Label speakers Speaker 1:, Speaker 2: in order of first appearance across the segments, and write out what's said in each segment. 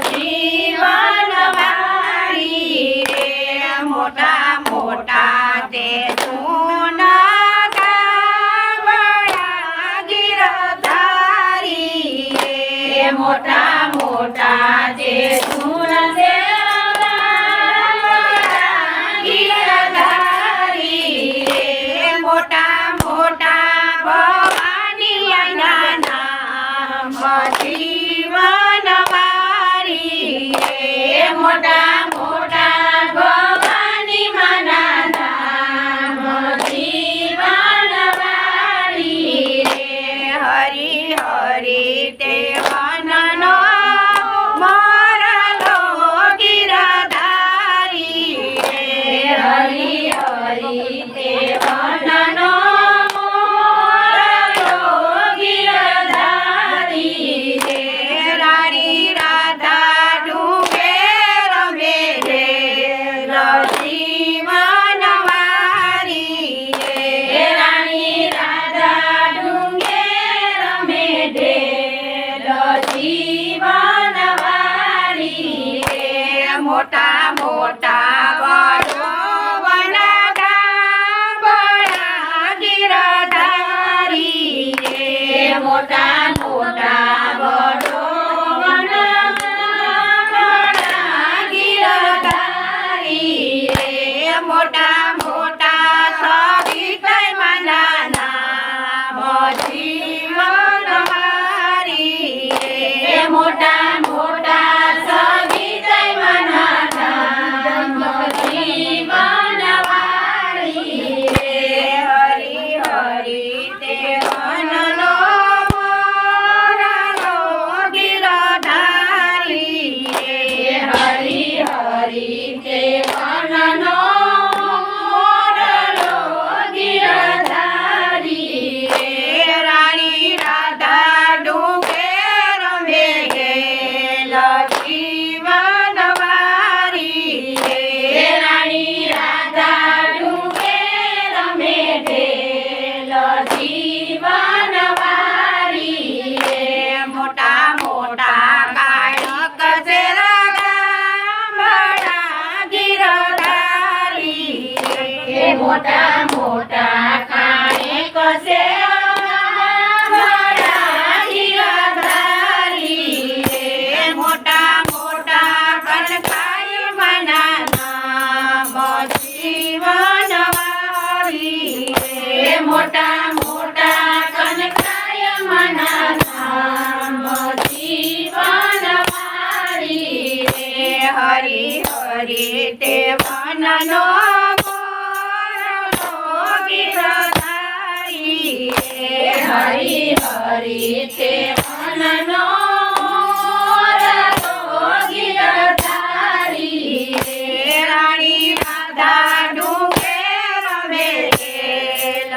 Speaker 1: જીવનવાળી રે મોટા મોટા તે સોના ગામડા ગિરધારી રે મોટા મોટા તે સોના ગિરધારી રે મોટા મોટા ભવાની નામ જીવનવાળી રે મોટા મોટા ભવાની માના નામ જીવનવાળી રે હરી હરી તે વનનો મોરલો ગિરધારી રે હરી હરી તે વનનો મોરલો ગિરધારી રે રાણી રાધા ડુંગે રમે રે જીવનવાળી રે રાણી રાધા ડુંગે રમે રે જીવનવાળી રે મોટા મોટા વડોવના ગામડા ગિરધારી રે મોટા મોટા વડોવના ગામડા ગિરધારી રે મોટા મોટા સવિતય માના નામ જીવનવાળી રે મોટા મોટા સવિતય માના નામ જીવનવાળી રે હરી હરી તે વનનો મોરલો ગિરધારી રે હરી હરી તે વનનો મોરલો ગિરધારી રે રાણી રાધા ડુંગે રમે ગેલ જીવનવાળી રે રાણી રાધા ડુંગે રમે ગેલ જીવનવાળી રે મોટા મોટા કાળક શેરા ગામડા ગિરધારી રે મોટા મોટા કાળક શેરા ગામડા ગિરધારી રે મોટા મોટા કનકાઈ માના નામ જીવનવાળી રે મોટા મોટા કનકાઈ માના નામ જીવનવાળી રે હરી હરી તે વનનો મોરલો ગિરધારી રે હરી હરી તે વનનો મોરલો ગિરધારી રે રાણી રાધા ડુંગે રમે ગેલ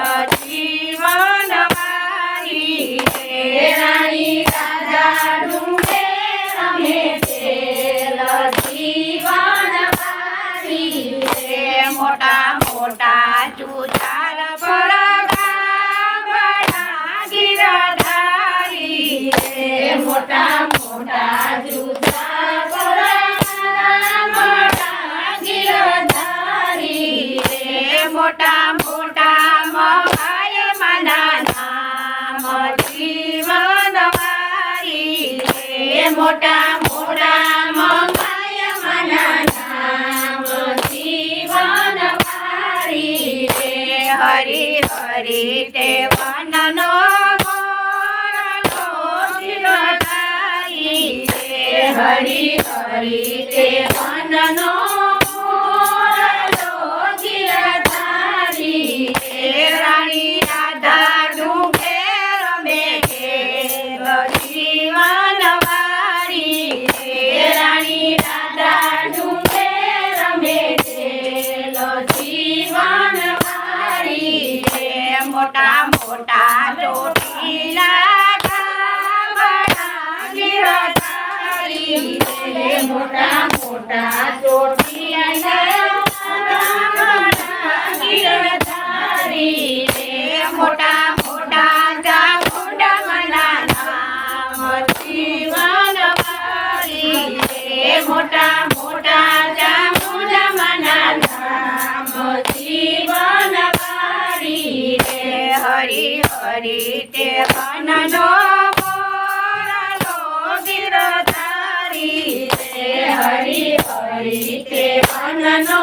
Speaker 1: જીવનવાળી રે રાણી રાધા ડુંગે રમે ગેલ જીવનવાળી રે મોટા મોટા જુચાર પર ગામડા ગિરધારી રે મોટા મોટા જુચાર પર ગામડા ગિરધારી રે મોટા મોટા મહાય માના નામ જીવનવાળી રે મોટા મોટા મહાય માના નામ જીવનવાળી રે હરી હરી તે વનનો મોરલો ગિરધારી રે હરી હરી તે વનનો મોરલો ગિરધારી રે રાણી રાધા ડુંગે રમે ગેલ જીવનવાળી રે રાણી રાધા ડુંગે રમે ગેલ જીવનવાળી રે મોટા મોટા ચોટીલા ગામડા ગિરધારી રે મોટા મોટા ચોટીલા ગામડા ગિરધારી રે મોટા મોટા ચામુંડા માના નામ જીવનવાળી રે મોટા મોટા ચામુંડમાના ધામ જીવન વારી રે હરી હરી તે વનનો મોરલો ગિરધારી રે હરી હરી તે વનનો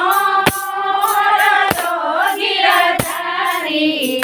Speaker 1: મોરલો ગિરધારી